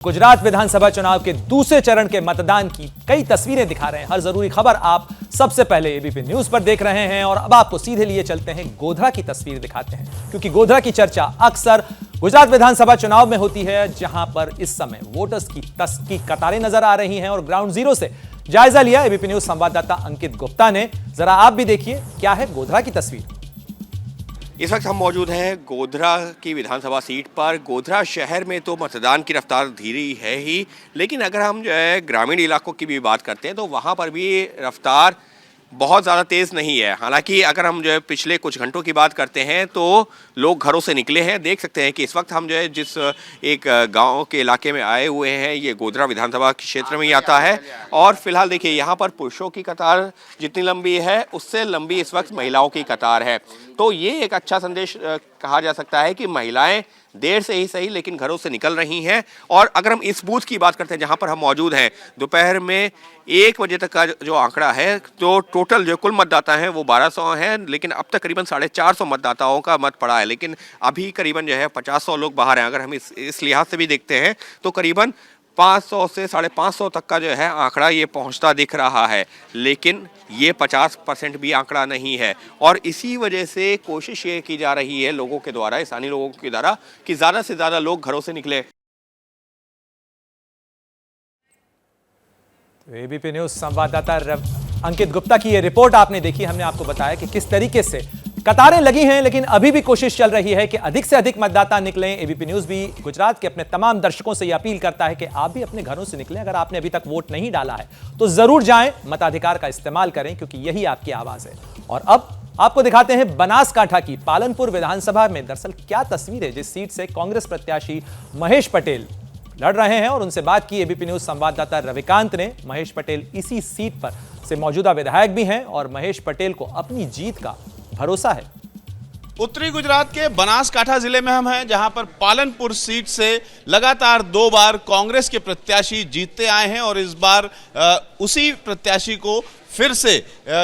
गुजरात विधानसभा चुनाव के दूसरे चरण के मतदान की कई तस्वीरें दिखा रहे हैं। हर जरूरी खबर आप सबसे पहले एबीपी न्यूज पर देख रहे हैं और अब आपको सीधे लिए चलते हैं गोधरा की तस्वीर दिखाते हैं, क्योंकि गोधरा की चर्चा अक्सर गुजरात विधानसभा चुनाव में होती है, जहां पर इस समय वोटर्स की कतारें नजर आ रही हैं। और ग्राउंड जीरो से जायजा लिया एबीपी न्यूज संवाददाता अंकित गुप्ता ने। जरा आप भी देखिए क्या है गोधरा की तस्वीर। इस वक्त हम मौजूद हैं गोधरा की विधानसभा सीट पर। गोधरा शहर में तो मतदान की रफ्तार धीरे है ही, लेकिन अगर हम जो है ग्रामीण इलाकों की भी बात करते हैं तो वहाँ पर भी रफ्तार बहुत ज़्यादा तेज़ नहीं है। हालांकि अगर हम जो है पिछले कुछ घंटों की बात करते हैं तो लोग घरों से निकले हैं। देख सकते हैं कि इस वक्त हम जो है जिस एक गांव के इलाके में आए हुए हैं, ये गोधरा विधानसभा क्षेत्र में ही आता है। और फिलहाल देखिए यहाँ पर पुरुषों की कतार जितनी लंबी है उससे लंबी इस वक्त महिलाओं की कतार है। तो ये एक अच्छा संदेश कहा जा सकता है कि महिलाएं देर से ही सही लेकिन घरों से निकल रही हैं। और अगर हम इस बूथ की बात करते हैं जहां पर हम मौजूद हैं, दोपहर में 1 बजे तक का जो आंकड़ा है, तो टोटल जो कुल मतदाता हैं वो 1200 हैं, लेकिन अब तक करीबन 450 मतदाताओं का मत पड़ा है। लेकिन अभी करीबन जो है 50 लोग बाहर हैं। अगर हम इस लिहाज से भी देखते हैं तो करीबन 500 से 550 तक का जो है आंकड़ा ये पहुंचता दिख रहा है, लेकिन ये 50% भी आंकड़ा नहीं है। और इसी वजह से कोशिश ये की जा रही है लोगों के द्वारा, स्थानीय लोगों के द्वारा, कि ज़्यादा से ज़्यादा लोग घरों से निकले। तो एबीपी न्यूज संवाददाता अंकित गुप्ता की ये रिपोर्ट आपने देखी। हमने आपको बताया कि किस तरीके से कतारें लगी हैं, लेकिन अभी भी कोशिश चल रही है कि अधिक से अधिक मतदाता निकलें। एबीपी न्यूज भी गुजरात के अपने तमाम दर्शकों से यह अपील करता है कि आप भी अपने घरों से निकलें। अगर आपने अभी तक वोट नहीं डाला है तो जरूर जाएं, मताधिकार का इस्तेमाल करें, क्योंकि यही आपकी आवाज है। और अब आपको दिखाते हैं बनासकांठा की पालनपुर विधानसभा में दरअसल क्या तस्वीर है, जिस सीट से कांग्रेस प्रत्याशी महेश पटेल लड़ रहे हैं। और उनसे बात की एबीपी न्यूज संवाददाता रविकांत ने। महेश पटेल इसी सीट पर से मौजूदा विधायक भी हैं और महेश पटेल को अपनी जीत का भरोसा है। उत्तरी गुजरात के बनासकांठा जिले में हम हैं, जहां पर पालनपुर सीट से लगातार 2 बार कांग्रेस के प्रत्याशी जीतते आए हैं और इस बार उसी प्रत्याशी को फिर से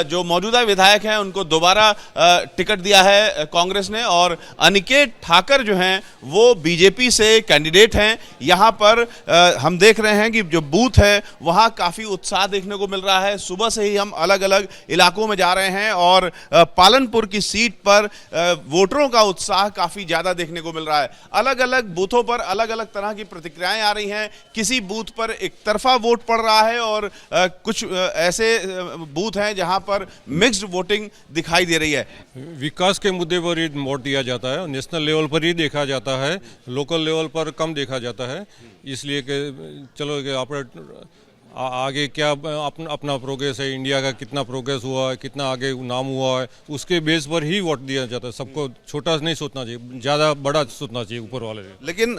जो मौजूदा विधायक हैं उनको दोबारा टिकट दिया है कांग्रेस ने। और अनिकेत ठाकर जो हैं वो बीजेपी से कैंडिडेट हैं। यहाँ पर हम देख रहे हैं कि जो बूथ है वहाँ काफ़ी उत्साह देखने को मिल रहा है। सुबह से ही हम अलग अलग इलाकों में जा रहे हैं और पालनपुर की सीट पर वोटरों का उत्साह काफ़ी ज़्यादा देखने को मिल रहा है। अलग अलग बूथों पर अलग अलग तरह की प्रतिक्रियाएं आ रही हैं। किसी बूथ पर एक तरफा वोट पड़ रहा है और कुछ ऐसे बूथ हैं जहां पर मिक्स्ड वोटिंग दिखाई दे रही है। विकास के मुद्दे पर ही वोट दिया जाता है, नेशनल लेवल पर ही देखा जाता है, लोकल लेवल पर कम देखा जाता है। इसलिए कि चलो कि आगे क्या अपना प्रोग्रेस है, इंडिया का कितना प्रोग्रेस हुआ है, कितना आगे नाम हुआ है, उसके बेस पर ही वोट दिया जाता है। सबको छोटा नहीं सोचना चाहिए, ज़्यादा बड़ा सोचना चाहिए ऊपर वाले। लेकिन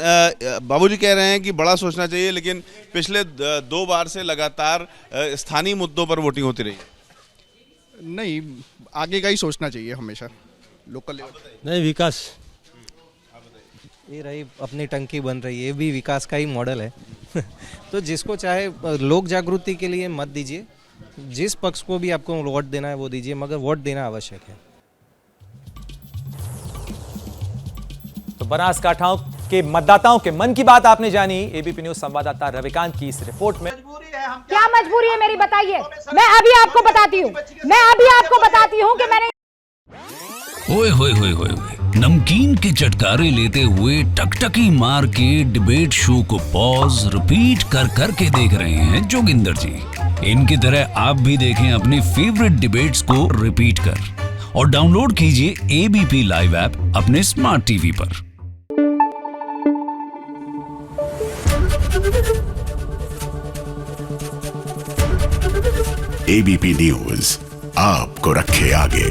बाबूजी कह रहे हैं कि बड़ा सोचना चाहिए, लेकिन पिछले 2 बार से लगातार स्थानीय मुद्दों पर वोटिंग होती रही। नहीं, आगे का ही सोचना चाहिए हमेशा, लोकल लेवल। नहीं, विकास ये रही अपनी टंकी बन रही है, ये भी विकास का ही मॉडल है। तो जिसको चाहे लोक जागृति के लिए मत दीजिए, जिस पक्ष को भी आपको वोट देना है वो दीजिए, मगर वोट देना आवश्यक है। तो बनासकांठा के मतदाताओं के मन की बात आपने जानी एबीपी न्यूज संवाददाता रविकांत की इस रिपोर्ट में। क्या मजबूरी है मेरी, बताइए। मैं अभी आपको बताती हूँ कि मैंने ओए होए होए होए नमकीन के चटकारे लेते हुए टकटकी मार के डिबेट शो को पॉज रिपीट कर करके देख रहे हैं जोगिंदर जी। इनकी तरह आप भी देखें अपनी फेवरेट डिबेट्स को रिपीट कर और डाउनलोड कीजिए एबीपी लाइव ऐप अपने स्मार्ट टीवी पर। एबीपी न्यूज आपको रखे आगे।